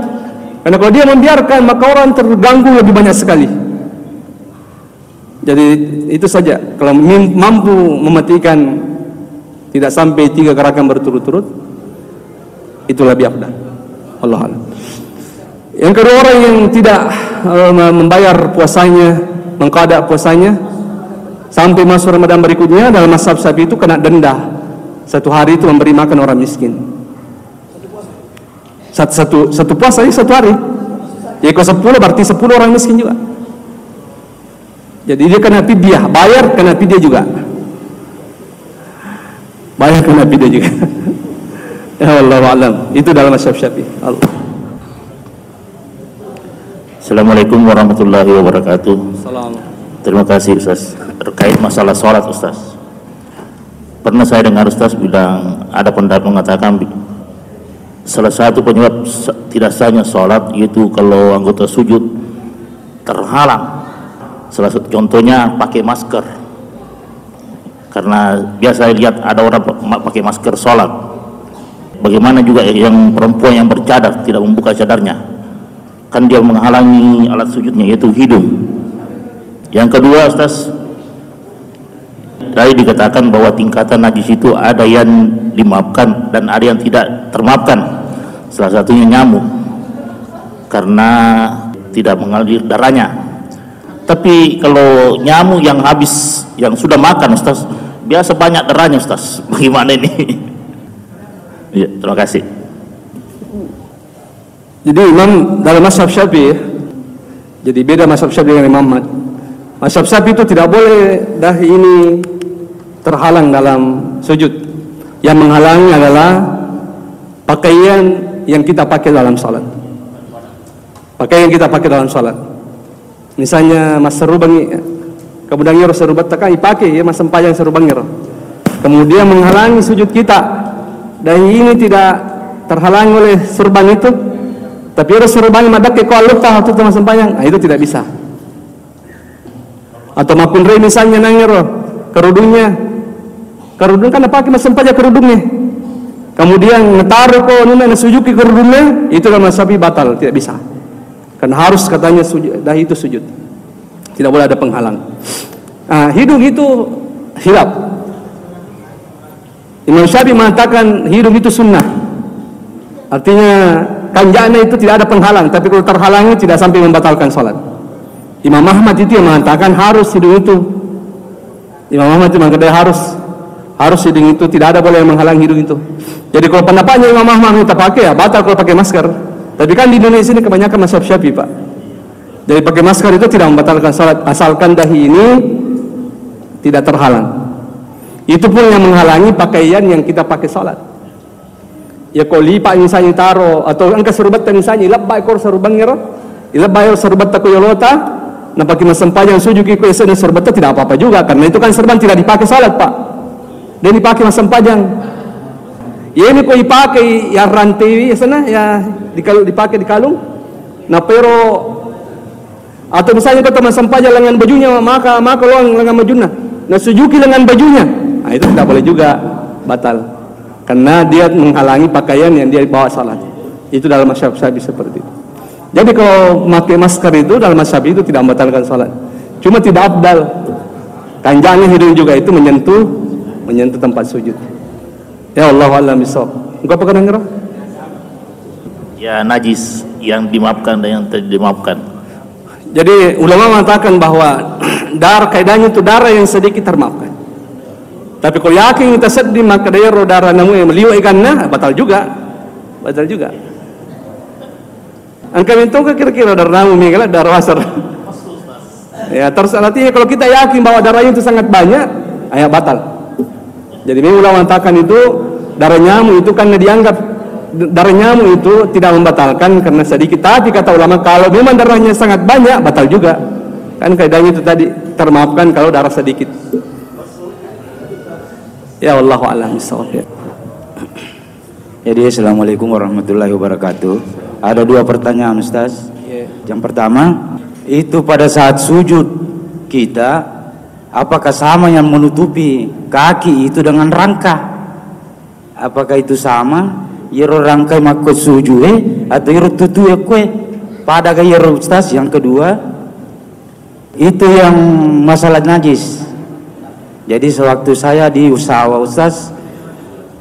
Karena kalau dia membiarkan, maka orang terganggu lebih banyak sekali. Jadi itu saja. Kalau mampu mematikan tidak sampai 3 gerakan berturut-turut, itu lebih abdal. Allah Allah. Yang kedua, orang yang tidak membayar puasanya, mengqada puasanya sampai masuk Ramadan berikutnya, dalam mazhab Syafi'i itu kena denda 1 hari itu memberi makan orang miskin. Satu puasa ini 1 hari. Jadi kalau 10 berarti 10 orang miskin juga. Jadi dia kena fidyah, bayar kena fidyah juga. Bayar kena fidyah juga. Ya Allah a'lam. Itu dalam mazhab Syafi'i. Allah. Assalamualaikum warahmatullahi wabarakatuh. Salam. Terima kasih Ustaz. Terkait masalah sholat Ustaz, pernah saya dengar Ustaz bilang ada pendapat mengatakan salah satu penyebab tidak sahnya sholat yaitu kalau anggota sujud terhalang. Salah satu contohnya pakai masker. Karena biasa lihat ada orang pakai masker sholat. Bagaimana juga yang perempuan yang bercadar tidak membuka cadarnya, kan dia menghalangi alat sujudnya yaitu hidung. Yang kedua Ustaz, tadi dikatakan bahwa tingkatan najis itu ada yang dimaafkan dan ada yang tidak termaafkan. Salah satunya nyamuk, karena tidak mengalir darahnya. Tapi kalau nyamuk yang habis, yang sudah makan Ustaz, biasa banyak darahnya Ustaz. Bagaimana ini? Ya, terima kasih. Jadi imam dalam mazhab Syafi'i, jadi beda mazhab Syafi'i dengan Imam Ahmad. Mazhab Syafi'i itu tidak boleh dahi ini terhalang dalam sujud. Yang menghalangi adalah pakaian yang kita pakai dalam salat. Pakaian yang kita pakai dalam salat. Misalnya mas serubangi, kemudian serubat takai pakai ya mas sempayang serubangir. Kemudian menghalangi sujud kita. Dahi ini tidak terhalangi oleh serban itu, tapi harus serban madak ke kualutah atau teman sempayang. Nah, itu tidak bisa. Atau maupun rei misalnya nangir kerudungnya, kerudung kan apa pakai mas sempayang kerudungnya. Kemudian ngetaruh ko nuna nasujuki kerudungnya, itu dalam mazhab batal, tidak bisa. Karena harus katanya sujud, dahi itu sujud. Tidak boleh ada penghalang. Nah, hidung itu hilaf. Imam Syafi'i mengatakan hidung itu sunnah. Artinya kanjana itu tidak ada penghalang, tapi kalau terhalangi tidak sampai membatalkan salat. Imam Ahmad itu yang mengatakan harus hidung itu. Imam Ahmad itu mengatakan harus hidung itu, tidak ada boleh yang menghalangi hidung itu. Jadi kalau pendapatnya Imam Ahmad kita pakai ya batal kalau pakai masker. Tapi kan di Indonesia ini kebanyakan mazhab Syafi'i, Pak. Jadi pakai masker itu tidak membatalkan salat asalkan dahi ini tidak terhalang. Itu pun yang menghalangi pakaian yang kita pakai salat. Ya kalau lipat misalnya taruh atau angka serubat misalnya ilabbai kor serubangnya, ilabbai serubat tak yolota, nah pakai masempajang sujuki ko esena serubat tidak apa-apa juga karena itu kan serban tidak dipakai salat, Pak. Dia dipakai masempajang. Ya ini kok dipakai ya rantai esena ya dipakai di kalung. Nah pero atau misalnya kata masempajang lengan bajunya maka lengan bajunya. Nah sujuki lengan bajunya. Nah, itu tidak boleh juga, batal. Karena dia menghalangi pakaian yang dia bawa salat. Itu dalam mazhab Syafi'i seperti itu. Jadi kalau memakai masker itu dalam mazhab itu tidak membatalkan salat. Cuma tidak afdal. Kanjangnya hidung juga itu menyentuh tempat sujud. Ya Allah a'lam bishawab. Engkau apa kena ngerah? Ya najis yang dimaafkan dan yang tidak dimaafkan. Jadi ulama mengatakan bahwa kaidahnya itu darah yang sedikit termaafkan. Tapi kalau yakin kita sedih maka daerah darah namu yang meliuk ikannya batal juga. Angka mintung kira-kira darah namu mengala darah asar. Ya terus artinya kalau kita yakin bahwa darahnya itu sangat banyak, ayat batal. Jadi memang ulama mengatakan itu darah nyamuk itu kan dianggap darah nyamuk itu tidak membatalkan karena sedikit. Tapi kata ulama kalau memang darahnya sangat banyak batal juga. Kan kaidahnya itu tadi termaafkan kalau darah sedikit. Ya Allah a'lam bishawab. Jadi assalamualaikum warahmatullahi wabarakatuh. Ada dua pertanyaan Ustaz. Yang pertama, itu pada saat sujud kita, apakah sama yang menutupi kaki itu dengan rangka? Apakah itu sama? Yero rangkai makut sujud atau yero tutu kue? Pada gaya Ustaz. Yang kedua, itu yang masalah najis. Jadi sewaktu saya di sawah Ustaz,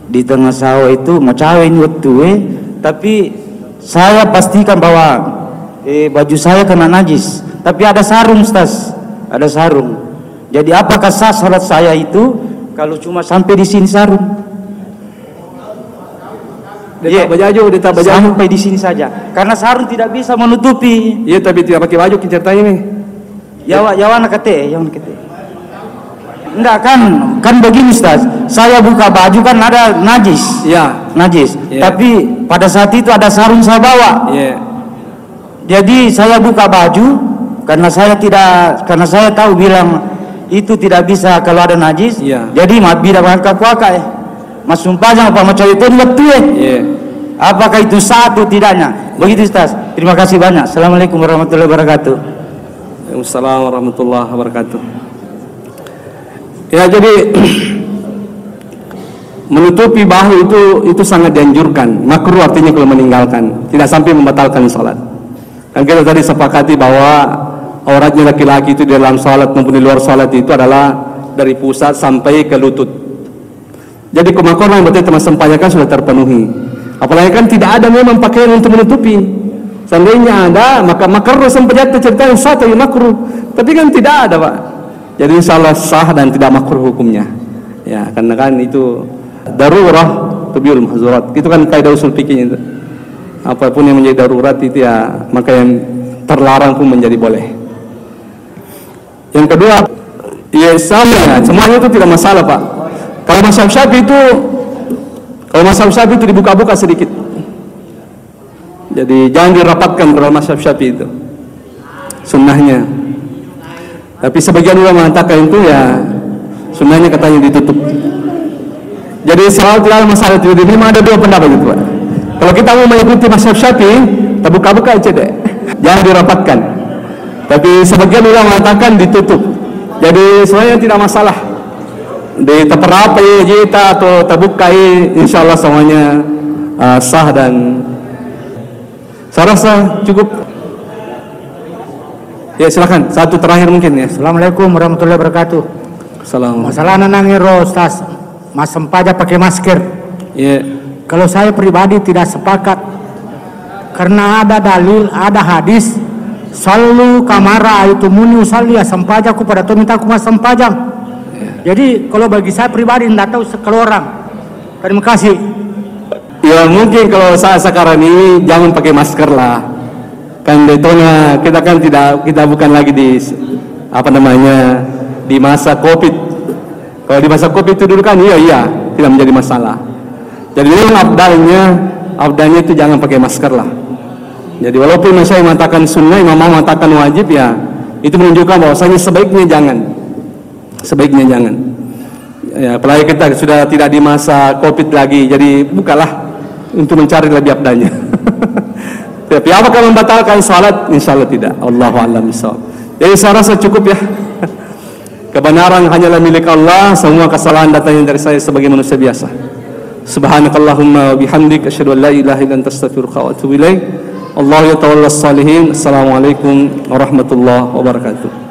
di tengah sawah itu mau cawe waktu tapi saya pastikan bahwa baju saya kena najis, tapi ada sarung Ustaz, ada sarung. Jadi apakah sah salat saya itu kalau cuma sampai di sini sarung? Sampai di sini saja, karena sarung tidak bisa menutupi. Iya, tapi tidak pakai baju kita ini. Yawana kete. Enggak kan begini Ustaz, saya buka baju kan ada najis. Ya, najis. Ya. Tapi pada saat itu ada sarung saya bawa. Ya. Jadi saya buka baju karena saya tahu bilang itu tidak bisa kalau ada najis. Ya. Jadi bila bangka kuaka Mas sumpahnya apa macam itu betul Ya. Apakah itu satu tidaknya? Begitu Ustaz. Terima kasih banyak. Assalamualaikum warahmatullahi wabarakatuh. Waalaikumsalam warahmatullahi wabarakatuh. Ya, jadi menutupi bahu itu sangat dianjurkan. Makruh artinya kalau meninggalkan, tidak sampai membatalkan salat. Kan kita tadi sepakati bahwa auratnya laki-laki itu di dalam salat maupun di luar salat itu adalah dari pusat sampai ke lutut. Jadi kemakruhan yang berarti teman sempayakan sudah terpenuhi. Apalagi kan tidak ada memang pakaian untuk menutupi. Seandainya ada, maka makruh sempajat cerita yang satu yang makruh. Tapi kan tidak ada, Pak. Jadi salah sah dan tidak makruh hukumnya. Ya, karena kan itu darurah tubiul mahzurat. Itu kan kaidah usul fikih itu. apapun yang menjadi darurat itu ya, maka yang terlarang pun menjadi boleh. Yang kedua, ya sama, semuanya itu tidak masalah Pak. Kalau mazhab Syafi'i itu dibuka-buka sedikit. Jadi jangan dirapatkan kalau mazhab Syafi'i itu sunnahnya. Tapi sebagian ulama mengatakan itu ya sunnahnya katanya ditutup. Jadi soal tidak masalah itu, memang ada dua pendapat itu Pak. Kalau kita mau mengikuti mazhab Syafi'i, terbuka-buka aja deh, jangan dirapatkan. Tapi sebagian ulama mengatakan ditutup. Jadi sebenarnya tidak masalah di terperapai kita atau terbukai, insya Allah semuanya sah dan saya rasa cukup. Ya silakan, satu terakhir mungkin ya. Assalamualaikum warahmatullahi wabarakatuh. Assalamualaikum. Masalah nanangiro Ustaz, Mas sempaja pakai masker. Ya. Kalau saya pribadi tidak sepakat, karena ada dalil, ada hadis, sallu kamara itu muni usalli sempajaku pada tu minta aku mas sempajang. Jadi kalau bagi saya pribadi tidak tahu sekali orang. Terima kasih. Ya mungkin kalau saya sekarang ini jangan pakai masker lah. Kan betulnya kita kan kita bukan lagi di di masa Covid. Kalau di masa Covid itu dulu kan iya tidak menjadi masalah. Jadi memang abdalnya itu jangan pakai masker lah. Jadi walaupun saya mengatakan sunnah, Imam mengatakan wajib ya, itu menunjukkan bahwasanya sebaiknya jangan. Ya, apalagi kita sudah tidak di masa Covid lagi, jadi bukalah untuk mencari lebih abdalnya. Tapi apakah membatalkan salat? Insya Allah tidak. Allahu a'lam bishawab. Jadi saya rasa cukup ya. Kebenaran hanyalah milik Allah, semua kesalahan datangnya dari saya sebagai manusia biasa. Subhanakallahumma wa bihamdik asyhadu an la ilaha illa anta astaghfiruka wa atubu ilaik. Allahu yatawallas salihin. Assalamualaikum warahmatullahi wabarakatuh.